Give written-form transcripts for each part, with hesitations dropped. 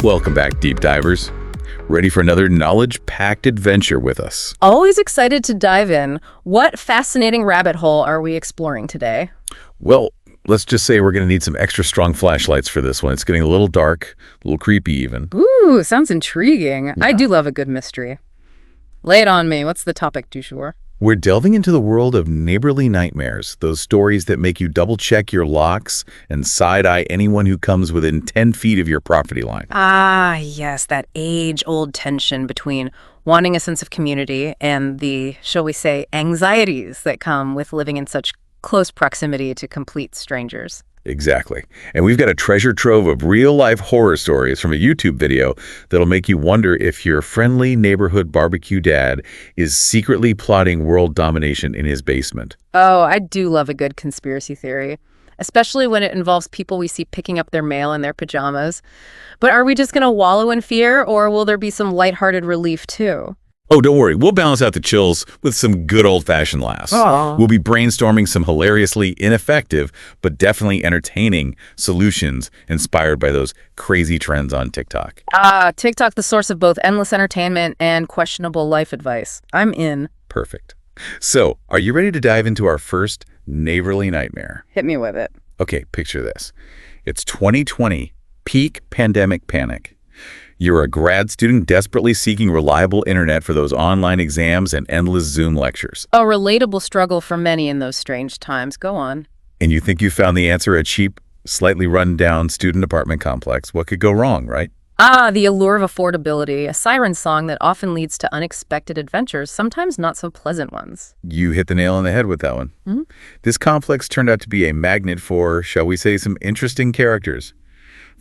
Welcome back, deep divers. Ready for another knowledge-packed adventure with us? Always excited to dive in. What fascinating rabbit hole are we exploring today? Well, let's just say we're going to need some extra strong flashlights for this one. It's getting a little dark, a little creepy even. Ooh, sounds intriguing. I do love a good mystery. Lay it on me. What's the topic du jour? We're delving into the world of neighborly nightmares, those stories that make you double-check your locks and side-eye anyone who comes within 10 feet of your property line. Ah, yes, that age-old tension between wanting a sense of community and the, shall we say, anxieties that come with living in such close proximity to complete strangers. Exactly. And we've got a treasure trove of real-life horror stories from a YouTube video that'll make you wonder if your friendly neighborhood barbecue dad is secretly plotting world domination in his basement. Oh, I do love a good conspiracy theory, especially when it involves people we see picking up their mail in their pajamas. But are we just going to wallow in fear, or will there be some lighthearted relief too? Oh, don't worry. We'll balance out the chills with some good old-fashioned laughs. Aww. We'll be brainstorming some hilariously ineffective, but definitely entertaining solutions inspired by those crazy trends on TikTok. TikTok, the source of both endless entertainment and questionable life advice. I'm in. Perfect. So, are you ready to dive into our first neighborly nightmare? Hit me with it. Okay, picture this. It's 2020, peak pandemic panic. You're a grad student desperately seeking reliable internet for those online exams and endless Zoom lectures. A relatable struggle for many in those strange times. Go on. And you think you found the answer, a cheap, slightly run-down student apartment complex. What could go wrong, right? The allure of affordability, a siren song that often leads to unexpected adventures, sometimes not so pleasant ones. You hit the nail on the head with that one. Mm-hmm. This complex turned out to be a magnet for, shall we say, some interesting characters.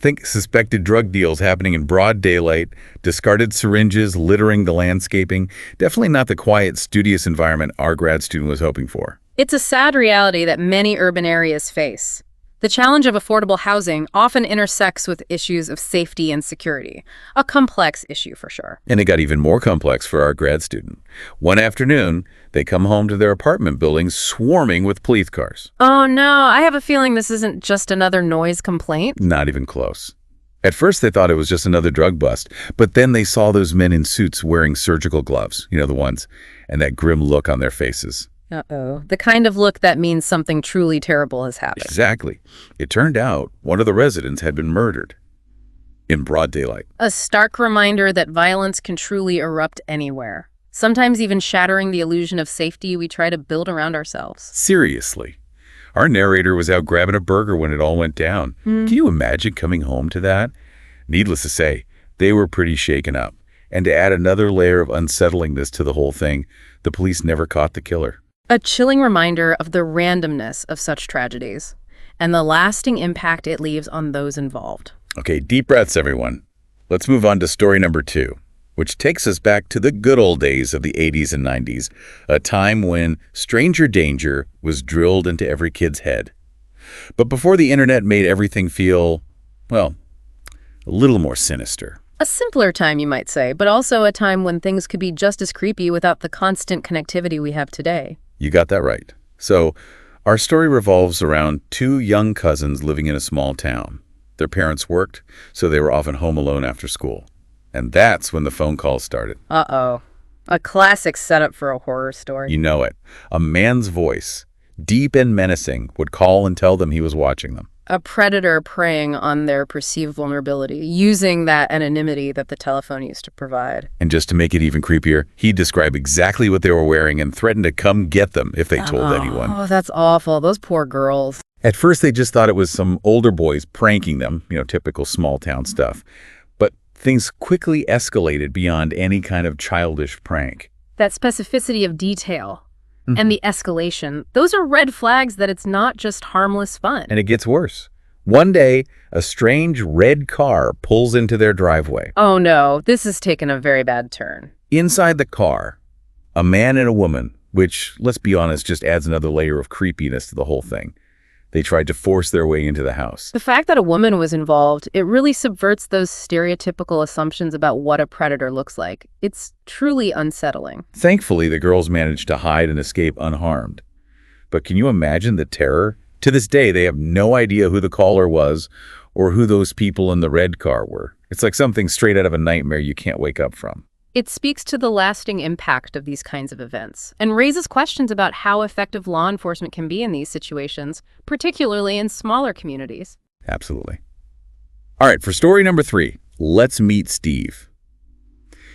Think suspected drug deals happening in broad daylight, discarded syringes littering the landscaping. Definitely not the quiet, studious environment our grad student was hoping for. It's a sad reality that many urban areas face. The challenge of affordable housing often intersects with issues of safety and security, a complex issue for sure. And it got even more complex for our grad student. One afternoon, they come home to their apartment building swarming with police cars. Oh no, I have a feeling this isn't just another noise complaint. Not even close. At first, they thought it was just another drug bust, but then they saw those men in suits wearing surgical gloves, you know, the ones, and that grim look on their faces. Uh-oh. The kind of look that means something truly terrible has happened. Exactly. It turned out one of the residents had been murdered in broad daylight. A stark reminder that violence can truly erupt anywhere, sometimes even shattering the illusion of safety we try to build around ourselves. Seriously. Our narrator was out grabbing a burger when it all went down. Can you imagine coming home to that? Needless to say, they were pretty shaken up. And to add another layer of unsettlingness to the whole thing, the police never caught the killer. A chilling reminder of the randomness of such tragedies and the lasting impact it leaves on those involved. Okay, deep breaths, everyone. Let's move on to story number 2, which takes us back to the good old days of the 80s and 90s, a time when stranger danger was drilled into every kid's head. But before the internet made everything feel, well, a little more sinister. A simpler time, you might say, but also a time when things could be just as creepy without the constant connectivity we have today. You got that right. So, our story revolves around 2 young cousins living in a small town. Their parents worked, so they were often home alone after school. And that's when the phone calls started. Uh-oh. A classic setup for a horror story. You know it. A man's voice, deep and menacing, would call and tell them he was watching them. A predator preying on their perceived vulnerability, using that anonymity that the telephone used to provide. And just to make it even creepier, he'd describe exactly what they were wearing and threaten to come get them if they told anyone. Oh, that's awful. Those poor girls. At first, they just thought it was some older boys pranking them, you know, typical small-town stuff. But things quickly escalated beyond any kind of childish prank. That specificity of detail and the escalation, those are red flags that it's not just harmless fun. And it gets worse. One day, a strange red car pulls into their driveway. Oh no, this has taken a very bad turn. Inside the car, a man and a woman, which, let's be honest, just adds another layer of creepiness to the whole thing. They tried to force their way into the house. The fact that a woman was involved, it really subverts those stereotypical assumptions about what a predator looks like. It's truly unsettling. Thankfully, the girls managed to hide and escape unharmed. But can you imagine the terror? To this day, they have no idea who the caller was or who those people in the red car were. It's like something straight out of a nightmare you can't wake up from. It speaks to the lasting impact of these kinds of events and raises questions about how effective law enforcement can be in these situations, particularly in smaller communities. Absolutely. All right, for story number 3, let's meet Steve.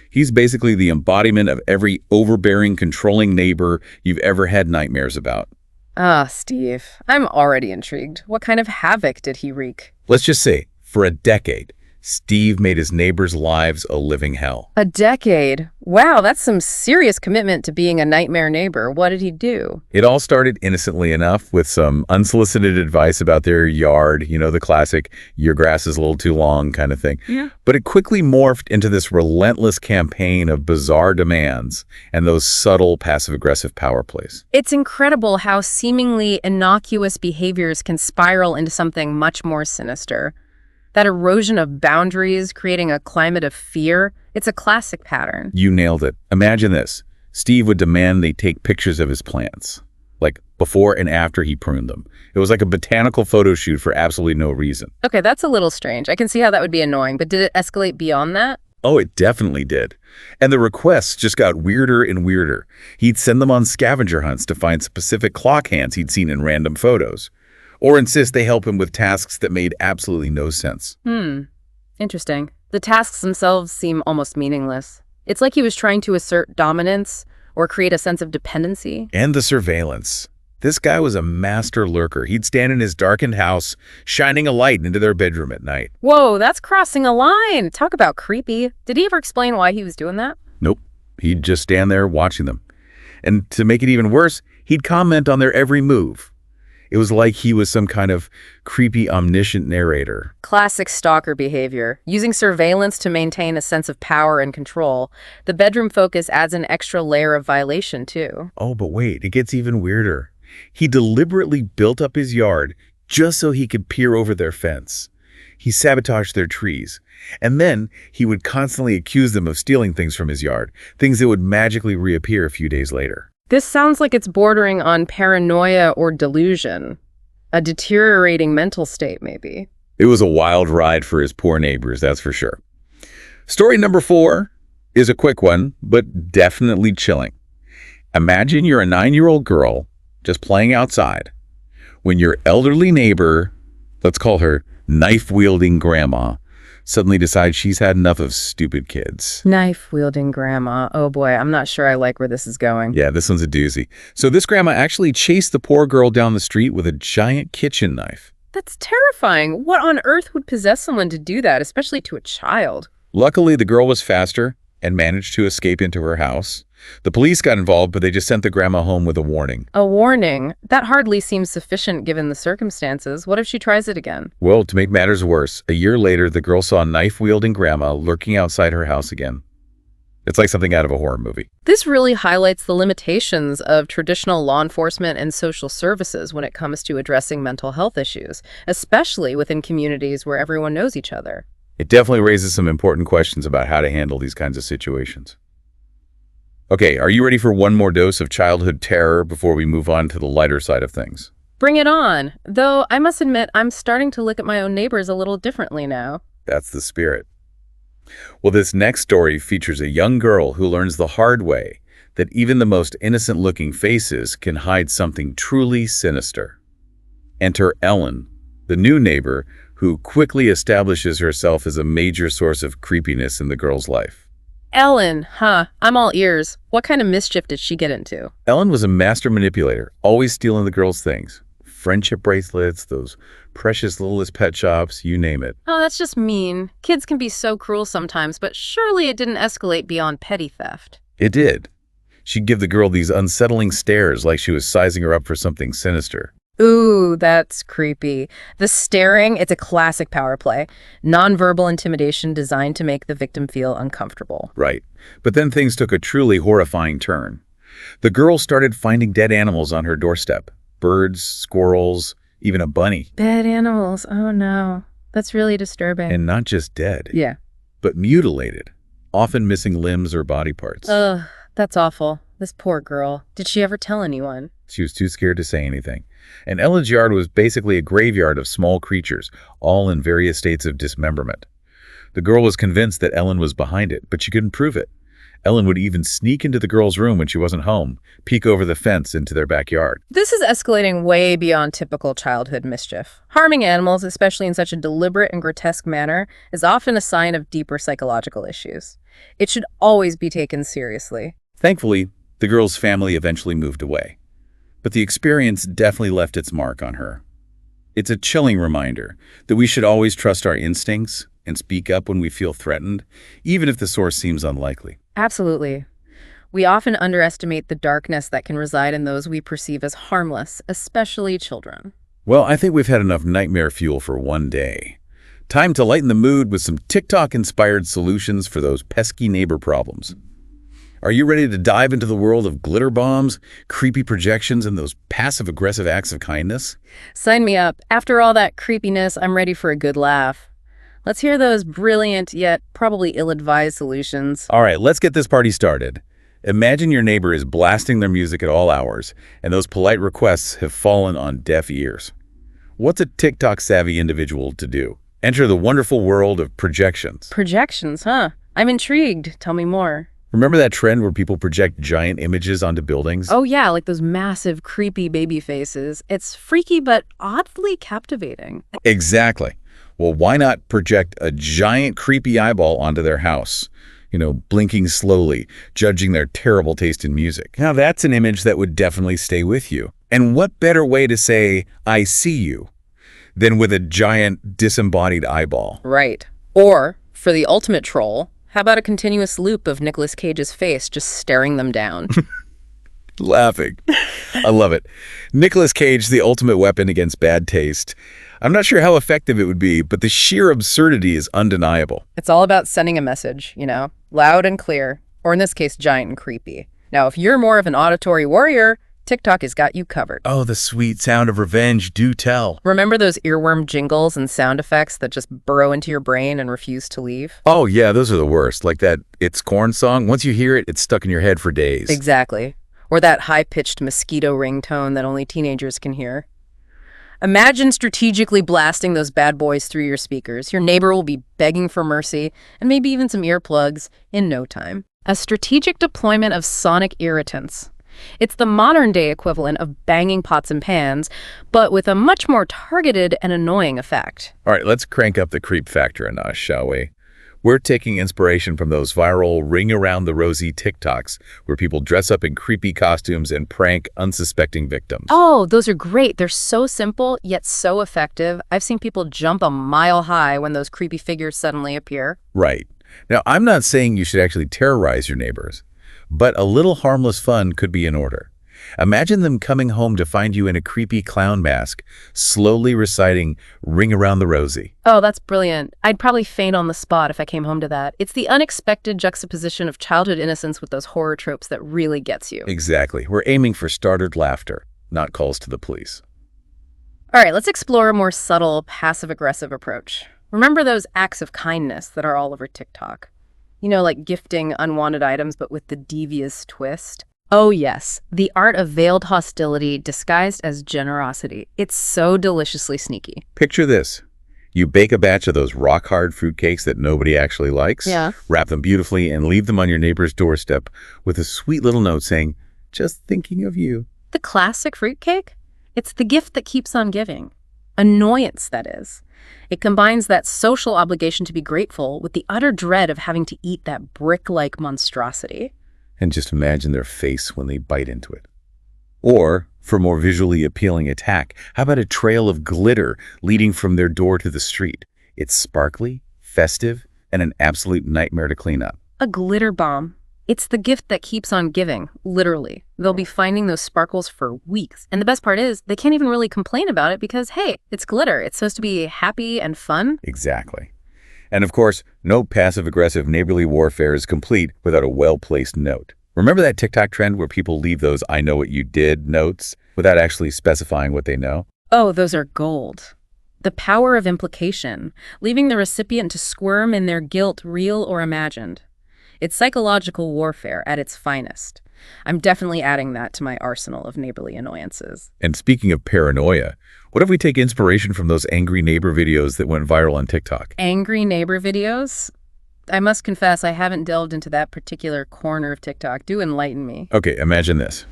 He's basically the embodiment of every overbearing, controlling neighbor you've ever had nightmares about. Steve. I'm already intrigued. What kind of havoc did he wreak? Let's just say, for a decade, Steve made his neighbors' lives a living hell. A decade? Wow, that's some serious commitment to being a nightmare neighbor. What did he do? It all started innocently enough with some unsolicited advice about their yard, the classic, your grass is a little too long kind of thing. Yeah. But it quickly morphed into this relentless campaign of bizarre demands and those subtle passive-aggressive power plays. It's incredible how seemingly innocuous behaviors can spiral into something much more sinister. That erosion of boundaries, creating a climate of fear, it's a classic pattern. You nailed it. Imagine this. Steve would demand they take pictures of his plants, like before and after he pruned them. It was like a botanical photo shoot for absolutely no reason. Okay, that's a little strange. I can see how that would be annoying, but did it escalate beyond that? Oh, it definitely did. And the requests just got weirder and weirder. He'd send them on scavenger hunts to find specific clock hands he'd seen in random photos, or insist they help him with tasks that made absolutely no sense. Interesting. The tasks themselves seem almost meaningless. It's like he was trying to assert dominance or create a sense of dependency. And the surveillance. This guy was a master lurker. He'd stand in his darkened house, shining a light into their bedroom at night. Whoa, that's crossing a line. Talk about creepy. Did he ever explain why he was doing that? Nope. He'd just stand there watching them. And to make it even worse, he'd comment on their every move. It was like he was some kind of creepy, omniscient narrator. Classic stalker behavior. Using surveillance to maintain a sense of power and control. The bedroom focus adds an extra layer of violation, too. Oh, but wait, it gets even weirder. He deliberately built up his yard just so he could peer over their fence. He sabotaged their trees. And then he would constantly accuse them of stealing things from his yard, things that would magically reappear a few days later. This sounds like it's bordering on paranoia or delusion. A deteriorating mental state, maybe. It was a wild ride for his poor neighbors, that's for sure. Story number 4 is a quick one, but definitely chilling. Imagine you're a 9-year-old girl just playing outside when your elderly neighbor, let's call her knife-wielding grandma, suddenly decides she's had enough of stupid kids. Knife-wielding grandma. Oh boy, I'm not sure I like where this is going. Yeah, this one's a doozy. So this grandma actually chased the poor girl down the street with a giant kitchen knife. That's terrifying. What on earth would possess someone to do that, especially to a child? Luckily, the girl was faster and managed to escape into her house. The police got involved, but they just sent the grandma home with a warning. A warning? That hardly seems sufficient given the circumstances. What if she tries it again? Well, to make matters worse, a year later, the girl saw a knife-wielding grandma lurking outside her house again. It's like something out of a horror movie. This really highlights the limitations of traditional law enforcement and social services when it comes to addressing mental health issues, especially within communities where everyone knows each other. It definitely raises some important questions about how to handle these kinds of situations. Okay, are you ready for one more dose of childhood terror before we move on to the lighter side of things? Bring it on. Though I must admit, I'm starting to look at my own neighbors a little differently now. That's the spirit. Well, this next story features a young girl who learns the hard way that even the most innocent-looking faces can hide something truly sinister. Enter Ellen, the new neighbor who quickly establishes herself as a major source of creepiness in the girl's life. Ellen, huh? I'm all ears. What kind of mischief did she get into? Ellen was a master manipulator, always stealing the girl's things. Friendship bracelets, those precious littlest pet shops, you name it. Oh, that's just mean. Kids can be so cruel sometimes, but surely it didn't escalate beyond petty theft. It did. She'd give the girl these unsettling stares like she was sizing her up for something sinister. Ooh, that's creepy. The staring, it's a classic power play. Nonverbal intimidation designed to make the victim feel uncomfortable. Right. But then things took a truly horrifying turn. The girl started finding dead animals on her doorstep. Birds, squirrels, even a bunny. Dead animals, oh no. That's really disturbing. And not just dead. Yeah. But mutilated, often missing limbs or body parts. Ugh, that's awful. This poor girl. Did she ever tell anyone? She was too scared to say anything. And Ellen's yard was basically a graveyard of small creatures, all in various states of dismemberment. The girl was convinced that Ellen was behind it, but she couldn't prove it. Ellen would even sneak into the girl's room when she wasn't home, peek over the fence into their backyard. This is escalating way beyond typical childhood mischief. Harming animals, especially in such a deliberate and grotesque manner, is often a sign of deeper psychological issues. It should always be taken seriously. Thankfully, the girl's family eventually moved away. But the experience definitely left its mark on her. It's a chilling reminder that we should always trust our instincts and speak up when we feel threatened, even if the source seems unlikely. Absolutely. We often underestimate the darkness that can reside in those we perceive as harmless, especially children. Well, I think we've had enough nightmare fuel for one day. Time to lighten the mood with some TikTok-inspired solutions for those pesky neighbor problems. Are you ready to dive into the world of glitter bombs, creepy projections, and those passive-aggressive acts of kindness? Sign me up. After all that creepiness, I'm ready for a good laugh. Let's hear those brilliant yet probably ill-advised solutions. All right, let's get this party started. Imagine your neighbor is blasting their music at all hours, and those polite requests have fallen on deaf ears. What's a TikTok-savvy individual to do? Enter the wonderful world of projections. Projections, huh? I'm intrigued. Tell me more. Remember that trend where people project giant images onto buildings? Oh yeah, like those massive, creepy baby faces. It's freaky but oddly captivating. Exactly. Well, why not project a giant creepy eyeball onto their house? Blinking slowly, judging their terrible taste in music. Now, that's an image that would definitely stay with you. And what better way to say, I see you, than with a giant disembodied eyeball? Right. Or, for the ultimate troll, how about a continuous loop of Nicolas Cage's face just staring them down? Laughing. I love it. Nicolas Cage, the ultimate weapon against bad taste. I'm not sure how effective it would be, but the sheer absurdity is undeniable. It's all about sending a message, loud and clear, or in this case, giant and creepy. Now, if you're more of an auditory warrior, TikTok has got you covered. Oh, the sweet sound of revenge, do tell. Remember those earworm jingles and sound effects that just burrow into your brain and refuse to leave? Oh, yeah, those are the worst. Like that It's Corn song. Once you hear it, it's stuck in your head for days. Exactly. Or that high-pitched mosquito ringtone that only teenagers can hear. Imagine strategically blasting those bad boys through your speakers. Your neighbor will be begging for mercy, and maybe even some earplugs, in no time. A strategic deployment of sonic irritants. It's the modern-day equivalent of banging pots and pans, but with a much more targeted and annoying effect. All right, let's crank up the creep factor a notch, shall we? We're taking inspiration from those viral ring-around-the-rosy TikToks where people dress up in creepy costumes and prank unsuspecting victims. Oh, those are great. They're so simple, yet so effective. I've seen people jump a mile high when those creepy figures suddenly appear. Right. Now, I'm not saying you should actually terrorize your neighbors, but a little harmless fun could be in order. Imagine them coming home to find you in a creepy clown mask, slowly reciting Ring Around the Rosie. Oh, that's brilliant. I'd probably faint on the spot if I came home to that. It's the unexpected juxtaposition of childhood innocence with those horror tropes that really gets you. Exactly. We're aiming for startled laughter, not calls to the police. All right, let's explore a more subtle, passive-aggressive approach. Remember those acts of kindness that are all over TikTok? Like gifting unwanted items, but with the devious twist? Oh yes, the art of veiled hostility disguised as generosity. It's so deliciously sneaky. Picture this. You bake a batch of those rock-hard fruitcakes that nobody actually likes, Yeah. wrap them beautifully, and leave them on your neighbor's doorstep with a sweet little note saying, just thinking of you. The classic fruitcake? It's the gift that keeps on giving. Annoyance, that is. It combines that social obligation to be grateful with the utter dread of having to eat that brick-like monstrosity. And just imagine their face when they bite into it. Or, for more visually appealing attack, how about a trail of glitter leading from their door to the street? It's sparkly, festive, and an absolute nightmare to clean up. A glitter bomb. It's the gift that keeps on giving, literally. They'll be finding those sparkles for weeks. And the best part is, they can't even really complain about it because, hey, it's glitter. It's supposed to be happy and fun. Exactly. And of course, no passive-aggressive neighborly warfare is complete without a well-placed note. Remember that TikTok trend where people leave those I know what you did notes without actually specifying what they know? Oh, those are gold. The power of implication, leaving the recipient to squirm in their guilt, real or imagined. It's psychological warfare at its finest. I'm definitely adding that to my arsenal of neighborly annoyances. And speaking of paranoia, what if we take inspiration from those angry neighbor videos that went viral on TikTok? Angry neighbor videos? I must confess, I haven't delved into that particular corner of TikTok. Do enlighten me. Okay, imagine this.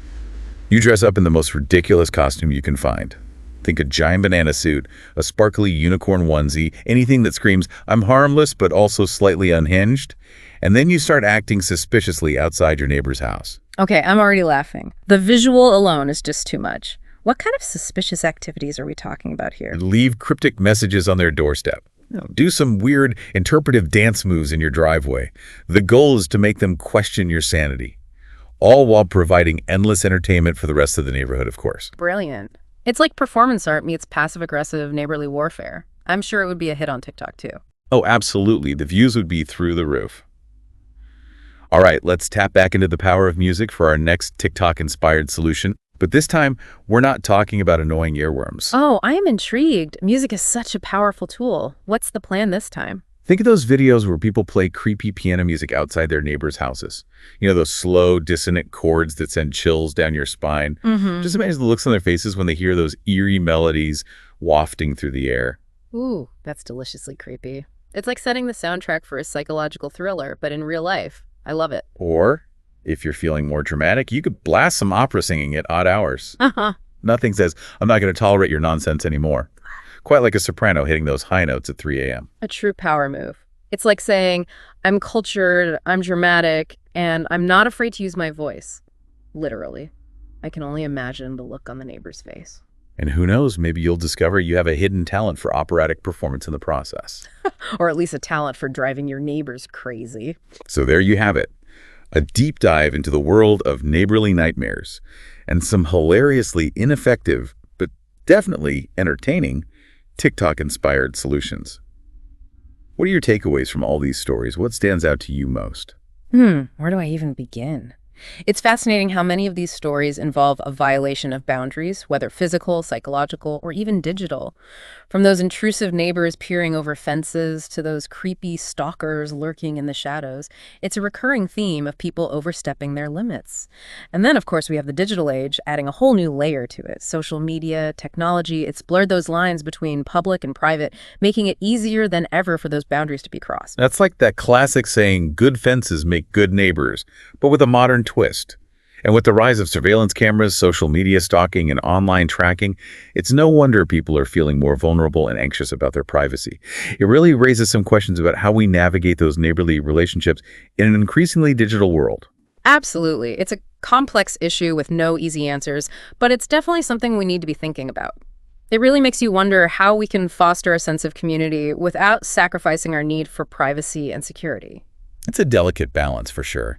You dress up in the most ridiculous costume you can find. Think a giant banana suit, a sparkly unicorn onesie, anything that screams, "I'm harmless but also slightly unhinged." And then you start acting suspiciously outside your neighbor's house. Okay, I'm already laughing. The visual alone is just too much. What kind of suspicious activities are we talking about here? Leave cryptic messages on their doorstep. Do some weird interpretive dance moves in your driveway. The goal is to make them question your sanity, all while providing endless entertainment for the rest of the neighborhood, of course. Brilliant. It's like performance art meets passive-aggressive neighborly warfare. I'm sure it would be a hit on TikTok, too. Oh, absolutely. The views would be through the roof. All right, let's tap back into the power of music for our next TikTok-inspired solution. But this time, we're not talking about annoying earworms. Oh, I am intrigued. Music is such a powerful tool. What's the plan this time? Think of those videos where people play creepy piano music outside their neighbors' houses. You know, those slow, dissonant chords that send chills down your spine. Just imagine the looks on their faces when they hear those eerie melodies wafting through the air. Ooh, that's deliciously creepy. It's like setting the soundtrack for a psychological thriller, but in real life. I love it. Or, if you're feeling more dramatic, you could blast some opera singing at odd hours. Nothing says, "I'm not going to tolerate your nonsense anymore." Quite like a soprano hitting those high notes at 3 a.m. A true power move. It's like saying, I'm cultured, I'm dramatic, and I'm not afraid to use my voice. Literally. I can only imagine the look on the neighbor's face. And who knows, maybe you'll discover you have a hidden talent for operatic performance in the process. Or at least a talent for driving your neighbors crazy. So there you have it. A deep dive into the world of neighborly nightmares and some hilariously ineffective, but definitely entertaining, TikTok-inspired solutions. What are your takeaways from all these stories? What stands out to you most? Where do I even begin? It's fascinating how many of these stories involve a violation of boundaries, whether physical, psychological, or even digital. From those intrusive neighbors peering over fences to those creepy stalkers lurking in the shadows, it's a recurring theme of people overstepping their limits. And then, of course, we have the digital age adding a whole new layer to it. Social media, technology, it's blurred those lines between public and private, making it easier than ever for those boundaries to be crossed. That's like that classic saying, good fences make good neighbors, but with a modern twist. And with the rise of surveillance cameras, social media stalking, and online tracking, it's no wonder people are feeling more vulnerable and anxious about their privacy. It really raises some questions about how we navigate those neighborly relationships in an increasingly digital world. Absolutely. It's a complex issue with no easy answers, but it's definitely something we need to be thinking about. It really makes you wonder how we can foster a sense of community without sacrificing our need for privacy and security. It's a delicate balance for sure.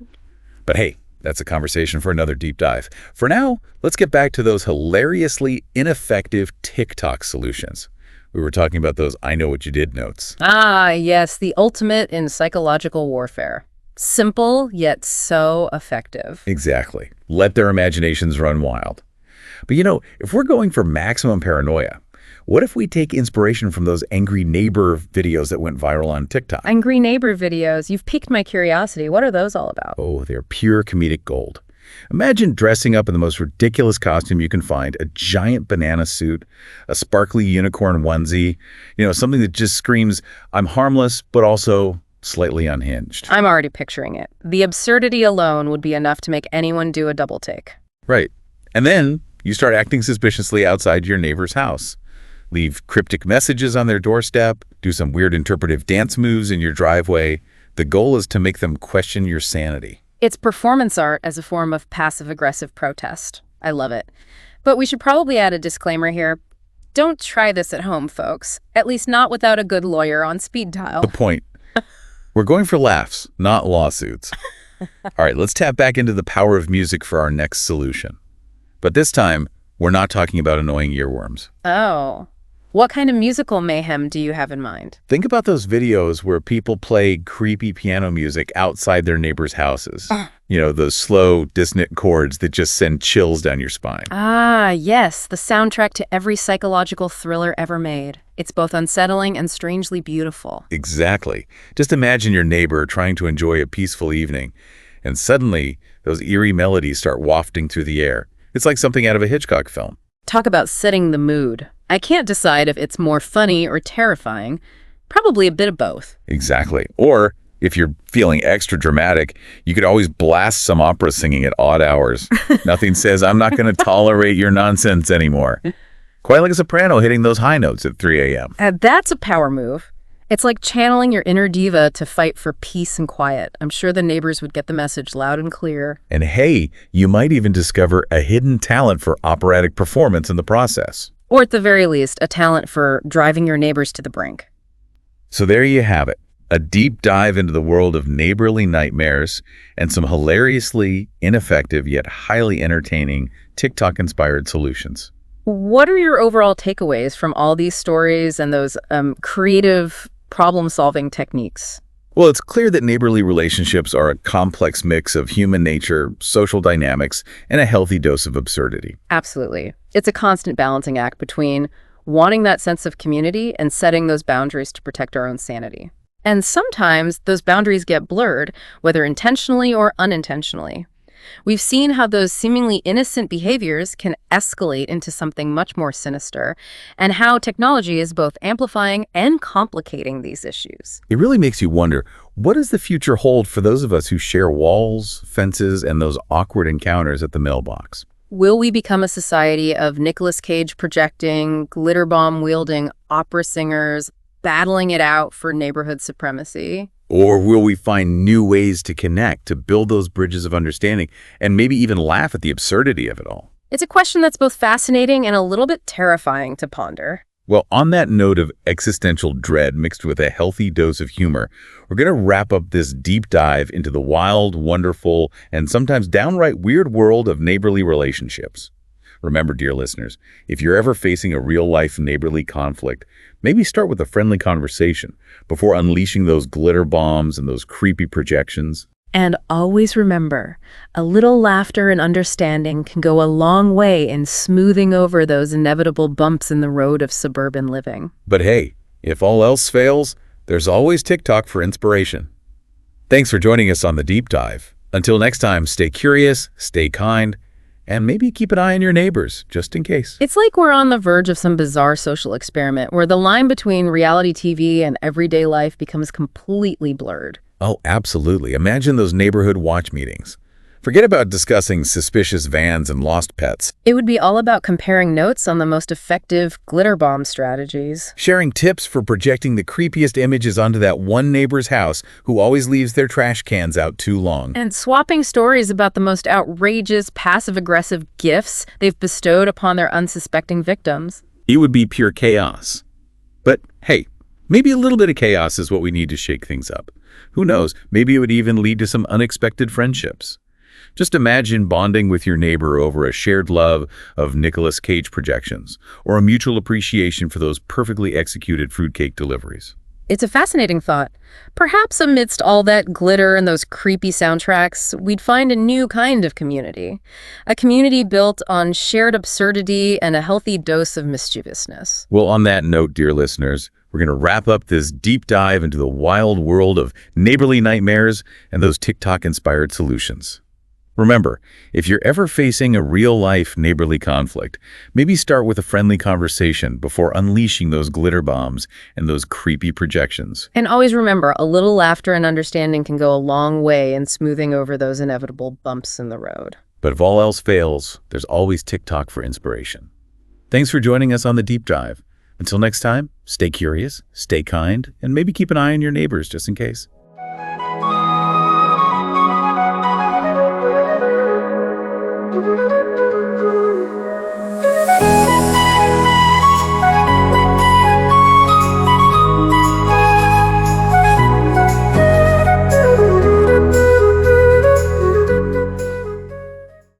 But hey, that's a conversation for another deep dive. For now, let's get back to those hilariously ineffective TikTok solutions. We were talking about those I know what you did notes. Ah, yes, the ultimate in psychological warfare. Simple, yet so effective. Exactly. Let their imaginations run wild. But you know, if we're going for maximum paranoia, what if we take inspiration from those angry neighbor videos that went viral on TikTok? Angry neighbor videos. You've piqued my curiosity. What are those all about? Oh, they're pure comedic gold. Imagine dressing up in the most ridiculous costume you can find, a giant banana suit, a sparkly unicorn onesie, something that just screams, "I'm harmless, but also slightly unhinged." I'm already picturing it. The absurdity alone would be enough to make anyone do a double take. Right. And then you start acting suspiciously outside your neighbor's house. Leave cryptic messages on their doorstep, do some weird interpretive dance moves in your driveway. The goal is to make them question your sanity. It's performance art as a form of passive-aggressive protest. I love it. But we should probably add a disclaimer here. Don't try this at home, folks. At least not without a good lawyer on speed dial. The point. We're going for laughs, not lawsuits. All right, let's tap back into the power of music for our next solution. But this time, we're not talking about annoying earworms. Oh. What kind of musical mayhem do you have in mind? Think about those videos where people play creepy piano music outside their neighbors' houses. Those slow, dissonant chords that just send chills down your spine. Ah, yes, the soundtrack to every psychological thriller ever made. It's both unsettling and strangely beautiful. Exactly. Just imagine your neighbor trying to enjoy a peaceful evening, and suddenly those eerie melodies start wafting through the air. It's like something out of a Hitchcock film. Talk about setting the mood. I can't decide if it's more funny or terrifying. Probably a bit of both. Exactly. Or if you're feeling extra dramatic, you could always blast some opera singing at odd hours. Nothing says, I'm not going to tolerate your nonsense anymore. Quite like a soprano hitting those high notes at 3 a.m. That's a power move. It's like channeling your inner diva to fight for peace and quiet. I'm sure the neighbors would get the message loud and clear. And hey, you might even discover a hidden talent for operatic performance in the process. Or at the very least, a talent for driving your neighbors to the brink. So there you have it. A deep dive into the world of neighborly nightmares and some hilariously ineffective yet highly entertaining TikTok-inspired solutions. What are your overall takeaways from all these stories and those creative problem-solving techniques? Well, it's clear that neighborly relationships are a complex mix of human nature, social dynamics, and a healthy dose of absurdity. Absolutely. It's a constant balancing act between wanting that sense of community and setting those boundaries to protect our own sanity. And sometimes those boundaries get blurred, whether intentionally or unintentionally. We've seen how those seemingly innocent behaviors can escalate into something much more sinister, and how technology is both amplifying and complicating these issues. It really makes you wonder, what does the future hold for those of us who share walls, fences, and those awkward encounters at the mailbox? Will we become a society of Nicolas Cage projecting, glitter bomb wielding opera singers, battling it out for neighborhood supremacy? Or will we find new ways to connect, to build those bridges of understanding, and maybe even laugh at the absurdity of it all? It's a question that's both fascinating and a little bit terrifying to ponder. Well, on that note of existential dread mixed with a healthy dose of humor, we're going to wrap up this deep dive into the wild, wonderful, and sometimes downright weird world of neighborly relationships. Remember, dear listeners, if you're ever facing a real-life neighborly conflict, maybe start with a friendly conversation before unleashing those glitter bombs and those creepy projections. And always remember, a little laughter and understanding can go a long way in smoothing over those inevitable bumps in the road of suburban living. But hey, if all else fails, there's always TikTok for inspiration. Thanks for joining us on The Deep Dive. Until next time, stay curious, stay kind, and maybe keep an eye on your neighbors, just in case. It's like we're on the verge of some bizarre social experiment where the line between reality TV and everyday life becomes completely blurred. Oh, absolutely. Imagine those neighborhood watch meetings. Forget about discussing suspicious vans and lost pets. It would be all about comparing notes on the most effective glitter bomb strategies. Sharing tips for projecting the creepiest images onto that one neighbor's house who always leaves their trash cans out too long. And swapping stories about the most outrageous, passive-aggressive gifts they've bestowed upon their unsuspecting victims. It would be pure chaos. But hey, maybe a little bit of chaos is what we need to shake things up. Who knows, maybe it would even lead to some unexpected friendships. Just imagine bonding with your neighbor over a shared love of Nicolas Cage projections, or a mutual appreciation for those perfectly executed fruitcake deliveries. It's a fascinating thought. Perhaps amidst all that glitter and those creepy soundtracks, we'd find a new kind of community. A community built on shared absurdity and a healthy dose of mischievousness. Well, on that note, dear listeners, we're going to wrap up this deep dive into the wild world of neighborly nightmares and those TikTok-inspired solutions. Remember, if you're ever facing a real-life neighborly conflict, maybe start with a friendly conversation before unleashing those glitter bombs and those creepy projections. And always remember, a little laughter and understanding can go a long way in smoothing over those inevitable bumps in the road. But if all else fails, there's always TikTok for inspiration. Thanks for joining us on The Deep Dive. Until next time, stay curious, stay kind, and maybe keep an eye on your neighbors just in case. Thank you.